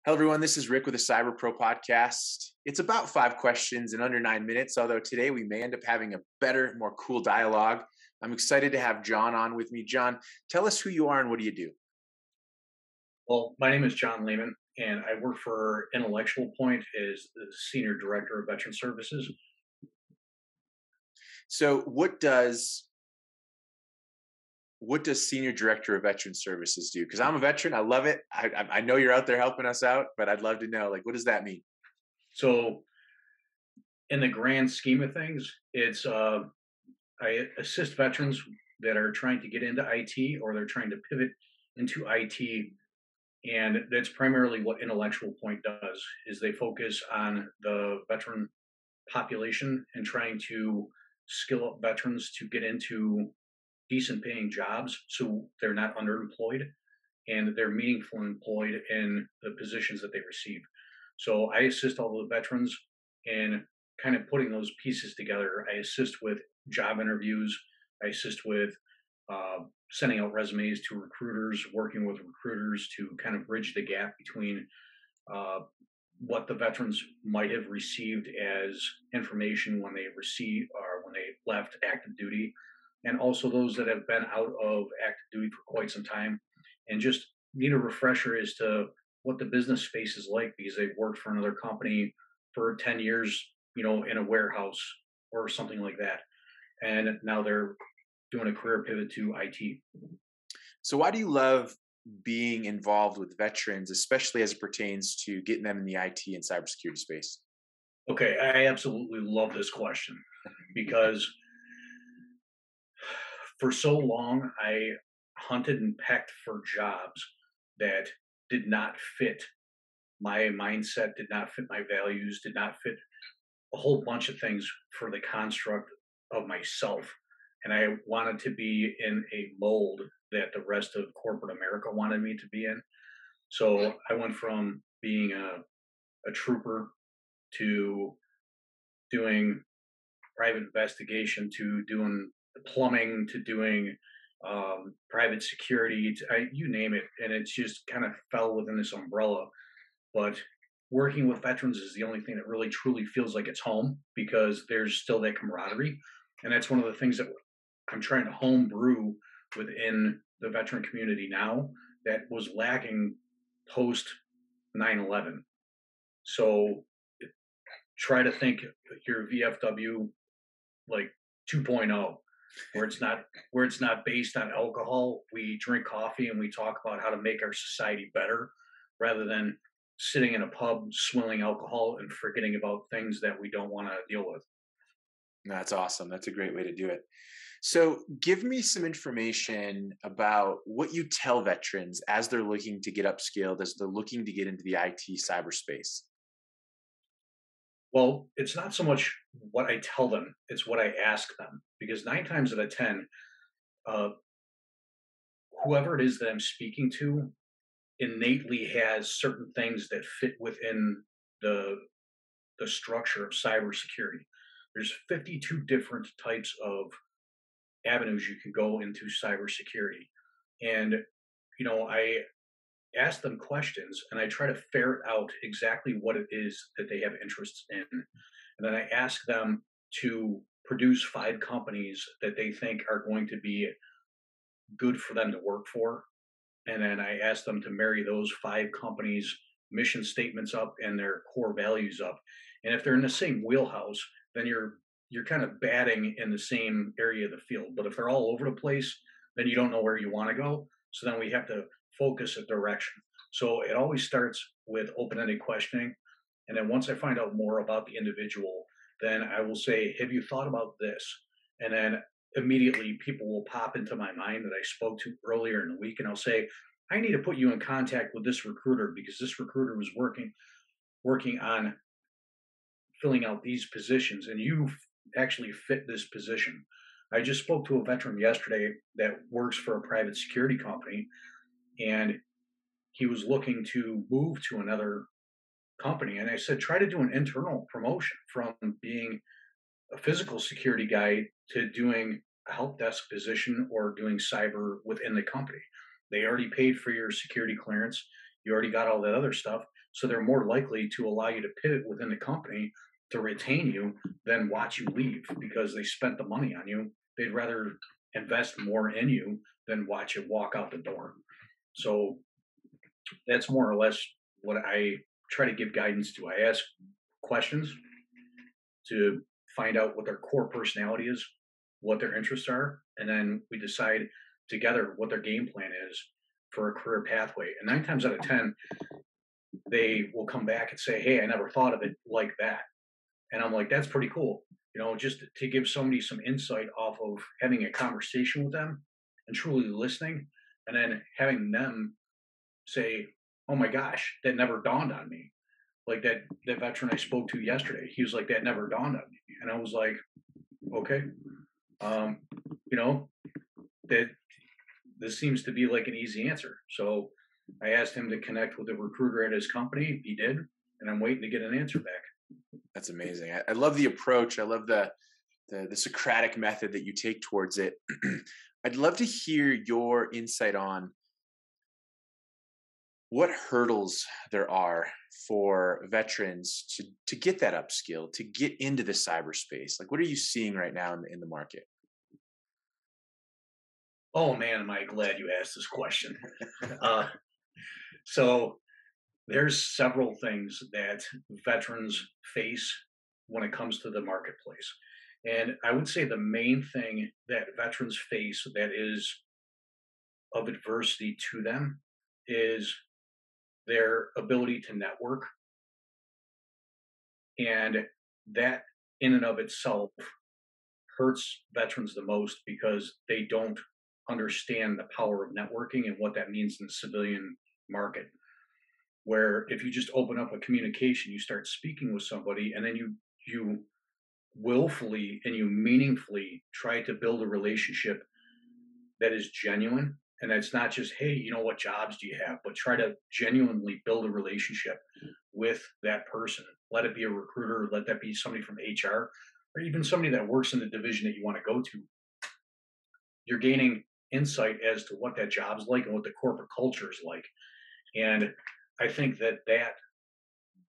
Hello, everyone. This is Rick with the Cyber Pro podcast. It's about 5 questions in under 9 minutes, although today we may end up having a better, more cool dialogue. I'm excited to have John on with me. John, tell us who you are and what do you do? Well, my name is John Lehmann, and I work for Intellectual Point as the Senior Director of Veteran Services. So, what does Senior Director of Veteran Services do? Because I'm a veteran, I love it. I know you're out there helping us out, but I'd love to know, like, what does that mean? So, in the grand scheme of things, it's I assist veterans that are trying to get into IT or they're trying to pivot into IT, and that's primarily what Intellectual Point does. Is they focus on the veteran population and trying to skill up veterans to get into decent paying jobs so they're not underemployed and they're meaningfully employed in the positions that they receive. So I assist all the veterans in kind of putting those pieces together. I assist with job interviews. I assist with sending out resumes to recruiters, working with recruiters to kind of bridge the gap between uh, what the veterans might have received as information when they received or when they left active duty, and also those that have been out of active duty for quite some time and just need a refresher as to what the business space is like because they've worked for another company for 10 years, in a warehouse or something like that. And now they're doing a career pivot to IT. So, why do you love being involved with veterans, especially as it pertains to getting them in the IT and cybersecurity space? Okay, I absolutely love this question because for so long I hunted and pecked for jobs that did not fit my mindset, did not fit my values, did not fit a whole bunch of things for the construct of myself. And I wanted to be in a mold that the rest of corporate America wanted me to be in. So I went from being a trooper to doing private investigation to doing plumbing to doing private security, you name it. And it's just kind of fell within this umbrella. But working with veterans is the only thing that really truly feels like it's home because there's still that camaraderie. And that's one of the things that I'm trying to home brew within the veteran community now that was lacking post 9/11. So try to think your VFW like 2.0 where it's not based on alcohol. We drink coffee and we talk about how to make our society better rather than sitting in a pub swilling alcohol and forgetting about things that we don't want to deal with. That's awesome. That's a great way to do it. So, give me some information about what you tell veterans as they're looking to get upskilled, as they're looking to get into the IT cyberspace. Well, it's not so much what I tell them, it's what I ask them. Because nine times out of 10, uh, whoever it is that I'm speaking to innately has certain things that fit within the, the structure of cybersecurity. There's 52 different types of avenues you can go into cybersecurity. And, I ask them questions and I try to ferret out exactly what it is that they have interests in. And then I ask them to produce 5 companies that they think are going to be good for them to work for. And then I ask them to marry those 5 companies' mission statements up and their core values up. And if they're in the same wheelhouse, then you're kind of batting in the same area of the field. But if they're all over the place, then you don't know where you want to go. So then we have to focus a direction. So it always starts with open-ended questioning. And then once I find out more about the individual, then I will say, have you thought about this? And then immediately people will pop into my mind that I spoke to earlier in the week. And I'll say, I need to put you in contact with this recruiter because this recruiter was working on filling out these positions and you actually fit this position. I just spoke to a veteran yesterday that works for a private security company and he was looking to move to another company. And I said, try to do an internal promotion from being a physical security guy to doing a help desk position or doing cyber within the company. They already paid for your security clearance. You already got all that other stuff. So they're more likely to allow you to pivot within the company to retain you than watch you leave because they spent the money on you. They'd rather invest more in you than watch you walk out the door. So that's more or less what I try to give guidance to. I ask questions to find out what their core personality is, what their interests are, and then we decide together what their game plan is for a career pathway. And 9 times out of 10, they will come back and say, "Hey, I never thought of it like that." And I'm like, "That's pretty cool." Just to give somebody some insight off of having a conversation with them and truly listening, and then having them say, "Oh my gosh, that never dawned on me." Like that veteran I spoke to yesterday, he was like, "That never dawned on me," and I was like, "Okay, um, you know that this seems to be like an easy answer." So I asked him to connect with a recruiter at his company. He did, and I'm waiting to get an answer back. That's amazing. I love the approach. I love the Socratic method that you take towards it. I'd love to hear your insight on what hurdles there are for veterans to get that upskill, to get into the cyberspace. Like, what are you seeing right now in the market? Oh man, am I glad you asked this question. uh, so there's several things that veterans face when it comes to the marketplace. And I would say the main thing that veterans face that is of adversity to them is their ability to network. And that in and of itself hurts veterans the most because they don't understand the power of networking and what that means in the civilian market. Where if you just open up a communication, you start speaking with somebody, and then you willfully and you meaningfully try to build a relationship that is genuine. And it's not just, "Hey, what jobs do you have?" But try to genuinely build a relationship with that person. Let it be a recruiter, let that be somebody from HR, or even somebody that works in the division that you want to go to. You're gaining insight as to what that job's like and what the corporate culture is like. And I think that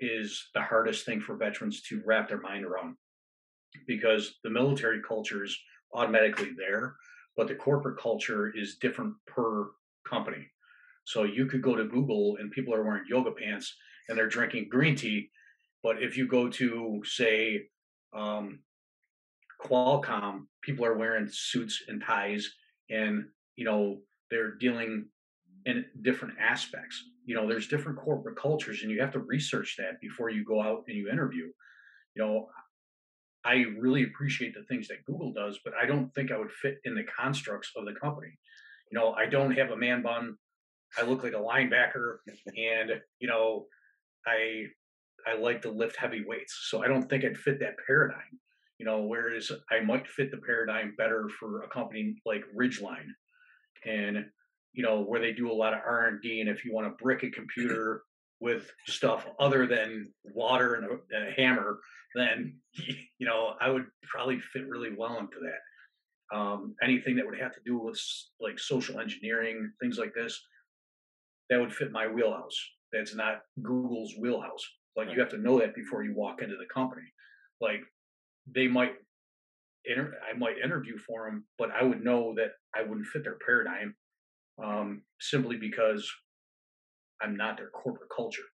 is the hardest thing for veterans to wrap their mind around because the military culture is automatically there, but the corporate culture is different per company. So you could go to Google and people are wearing yoga pants and they're drinking green tea. But if you go to, say, um, Qualcomm, people are wearing suits and ties and, they're dealing in different aspects. There's different corporate cultures and you have to research that before you go out and you interview. You know, I really appreciate the things that Google does, but I don't think I would fit in the constructs of the company. I don't have a man bun. I look like a linebacker, and I I like to lift heavy weights, so I don't think I'd fit that paradigm. Whereas I might fit the paradigm better for a company like Ridgeline, and where they do a lot of R&D. And if you want to brick a computer with stuff other than water and a hammer, then I would probably fit really well into that. Anything that would have to do with like social engineering, things like this, that would fit my wheelhouse. That's not Google's wheelhouse. Like you Right. have to know that before you walk into the company. Like they might I might interview for them, but I would know that I wouldn't fit their paradigm simply because I'm not their corporate culture.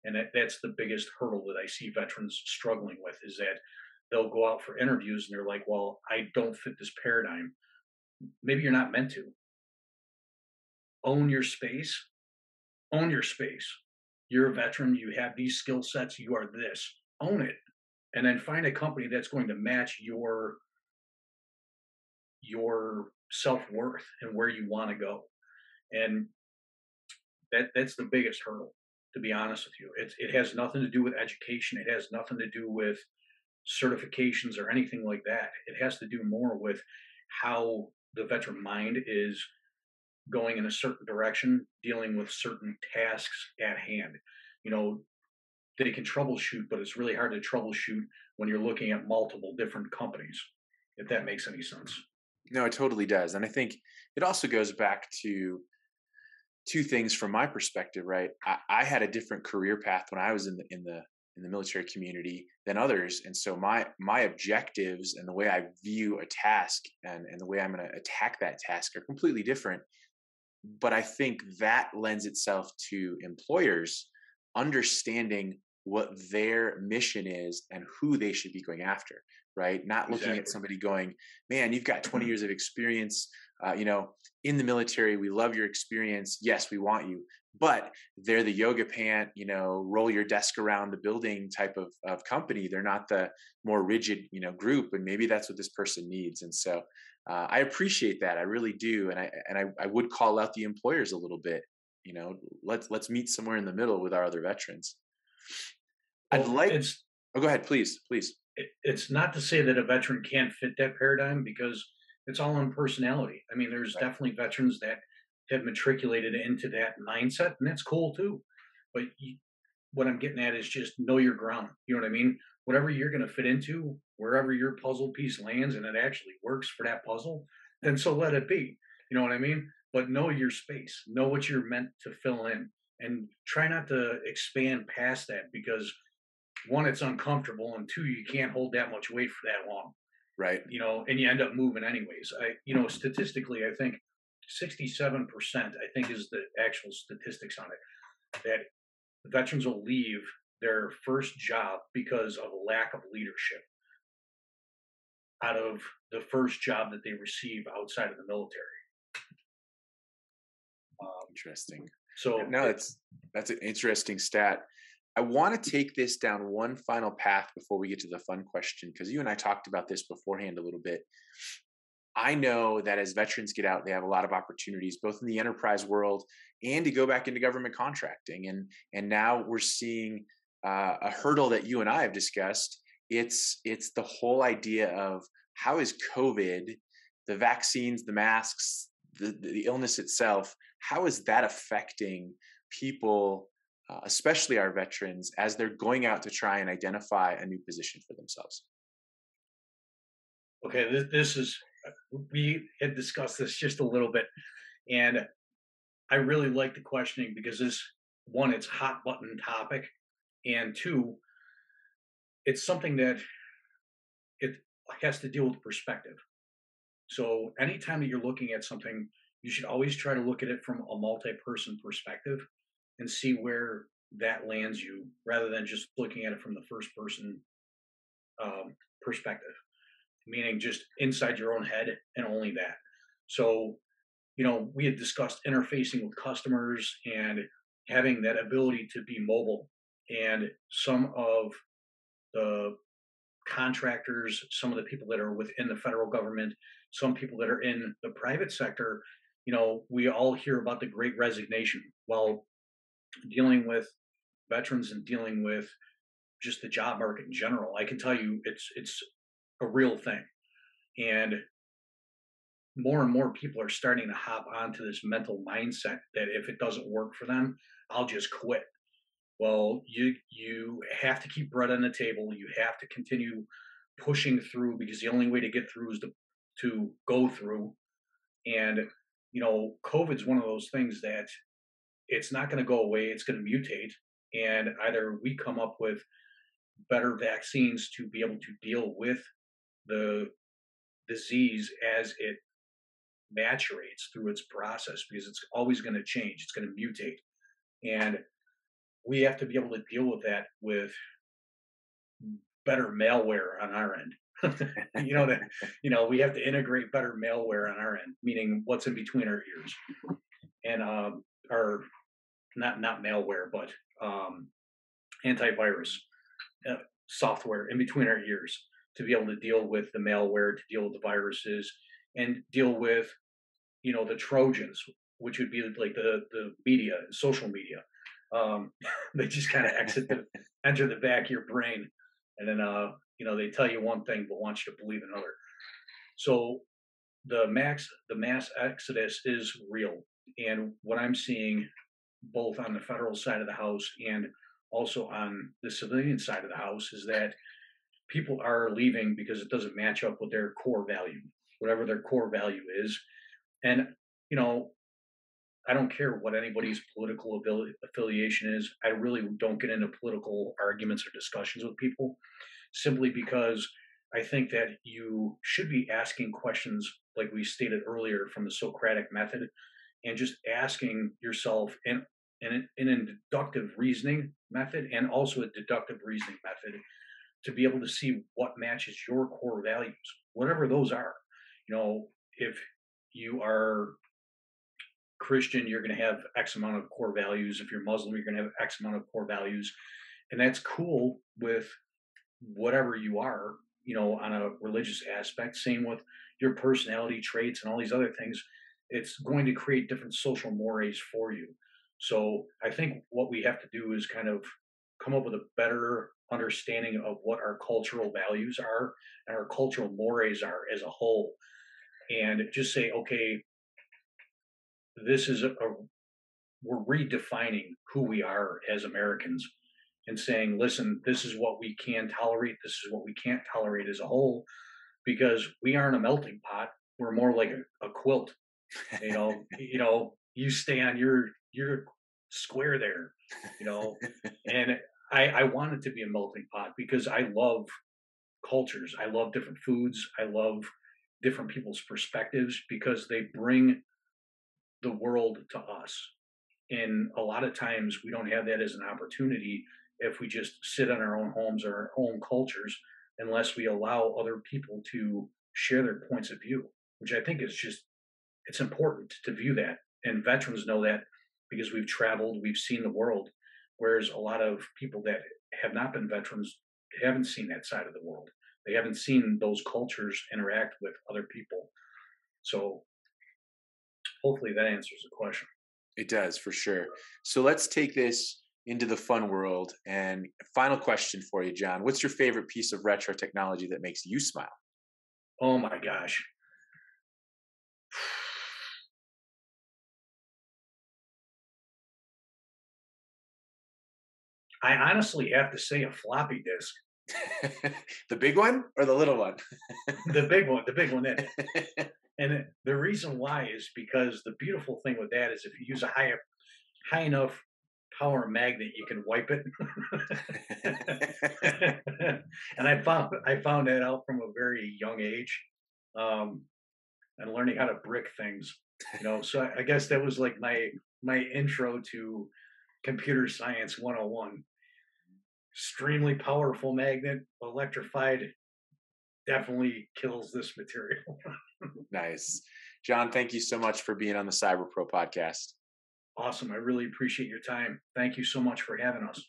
And that's the biggest hurdle that I see veterans struggling with is that they'll go out for interviews and they're like, "Well, I don't fit this paradigm." Maybe you're not meant to. Own your space. Own your space. You're a veteran. You have these skill sets. You are this. Own it, and then find a company that's going to match your self worth and where you want to go. And that's the biggest hurdle, to be honest with you. It has nothing to do with education. It has nothing to do with certifications or anything like that. It has to do more with how the veteran mind is going in a certain direction, dealing with certain tasks at hand. You know, they can troubleshoot, but it's really hard to troubleshoot when you're looking at multiple different companies, if that makes any sense. No, it totally does. And I think it also goes back to two things from my perspective, right? I had a different career path when I was in the military community than others, and so my objectives and the way I view a task and the way I'm going to attack that task are completely different. But I think that lends itself to employers understanding what their mission is and who they should be going after, right? Not looking at Exactly. somebody going, man, you've got 20 years of experience, in the military. We love your experience. Yes, we want you. But they're the yoga pant, roll your desk around the building type of company. They're not the more rigid, group. And maybe that's what this person needs. And so I appreciate that. I really do. And I would call out the employers a little bit. Let's meet somewhere in the middle with our other veterans. I'd Well, like. Oh, go ahead, please, please. it's not to say that a veteran can't fit that paradigm because it's all in personality. I mean, there's Right, definitely veterans that have matriculated into that mindset, and that's cool too. But what I'm getting at is just know your ground. You know what I mean? Whatever you're going to fit into, wherever your puzzle piece lands and it actually works for that puzzle, then so let it be. You know what I mean? But know your space, know what you're meant to fill in, and try not to expand past that because one, it's uncomfortable, and two, you can't hold that much weight for that long. right. And you end up moving anyways. Statistically, I think 67%, I think, is the actual statistics on it, that veterans will leave their first job because of a lack of leadership out of the first job that they receive outside of the military. Um, Interesting. so, No, that's an interesting stat. I want to take this down one final path before we get to the fun question, because you and I talked about this beforehand a little bit. I know that as veterans get out, they have a lot of opportunities, both in the enterprise world and to go back into government contracting. And now we're seeing a hurdle that you and I have discussed. It's the whole idea of how is COVID, the vaccines, the masks, the illness itself, how is that affecting people, especially our veterans, as they're going out to try and identify a new position for themselves? okay, this is, we had discussed this just a little bit, and I really like the questioning because one, it's a hot button topic, and two, it's something that it has to deal with perspective. So anytime that you're looking at something, you should always try to look at it from a multi-person perspective and see where that lands you, rather than just looking at it from the first person perspective, meaning just inside your own head and only that. So, we had discussed interfacing with customers and having that ability to be mobile. And some of the contractors, some of the people that are within the federal government, some people that are in the private sector, we all hear about the great resignation. Well, dealing with veterans and dealing with just the job market in general, I can tell you it's a real thing. And more and more people are starting to hop onto this mental mindset that if it doesn't work for them, I'll just quit. Well, you have to keep bread on the table. You have to continue pushing through because the only way to get through is to go through. And COVID's one of those things that it's not going to go away. It's going to mutate, and either we come up with better vaccines to be able to deal with the disease as it maturates through its process, because it's always going to change. It's going to mutate, and we have to be able to deal with that with better malware on our end. That we have to integrate better malware on our end, meaning what's in between our ears, and our not malware, but antivirus software in between our ears to be able to deal with the malware, to deal with the viruses, and deal with the Trojans, which would be like the media, social media. They just kind of enter the back of your brain, and then they tell you one thing but want you to believe another. So the mass exodus is real, and what I'm seeing both on the federal side of the house and also on the civilian side of the house is that people are leaving because it doesn't match up with their core value, whatever their core value is. And, you know, I don't care what anybody's political affiliation is. I really don't get into political arguments or discussions with people simply because I think that you should be asking questions like we stated earlier from the Socratic method and just asking yourself in a deductive reasoning method and also a deductive reasoning method to be able to see what matches your core values, whatever those are. If you are Christian, you're going to have X amount of core values. If you're Muslim, you're going to have X amount of core values. And that's cool with whatever you are, on a religious aspect. Same with your personality traits and all these other things. It's going to create different social mores for you. So I think what we have to do is kind of come up with a better understanding of what our cultural values are and our cultural mores are as a whole. And just say, okay, this is we're redefining who we are as Americans and saying, listen, this is what we can tolerate. This is what we can't tolerate as a whole, because we aren't a melting pot. We're more like a quilt. You stay on your square there, and I want it to be a melting pot because I love cultures. I love different foods. I love different people's perspectives because they bring the world to us. And a lot of times we don't have that as an opportunity if we just sit in our own homes or our own cultures, unless we allow other people to share their points of view, which I think is just, it's important to view that. And veterans know that because we've traveled, we've seen the world, whereas a lot of people that have not been veterans haven't seen that side of the world. They haven't seen those cultures interact with other people. So hopefully that answers the question. It does, for sure. So let's take this into the fun world. And final question for you, John. What's your favorite piece of retro technology that makes you smile? Oh my gosh. I honestly have to say a floppy disk. The big one or the little one? The big one. And the reason why is because the beautiful thing with that is if you use a high enough power magnet, you can wipe it. And I found that out from a very young age, and learning how to brick things. So I guess that was like my intro to computer science 101. Extremely powerful magnet, electrified, definitely kills this material. Nice. John, thank you so much for being on the Cyber Pro podcast. Awesome. I really appreciate your time. Thank you so much for having us,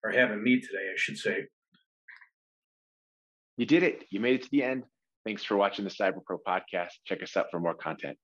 or having me today, I should say. You did it. You made it to the end. Thanks for watching the Cyber Pro podcast. Check us out for more content.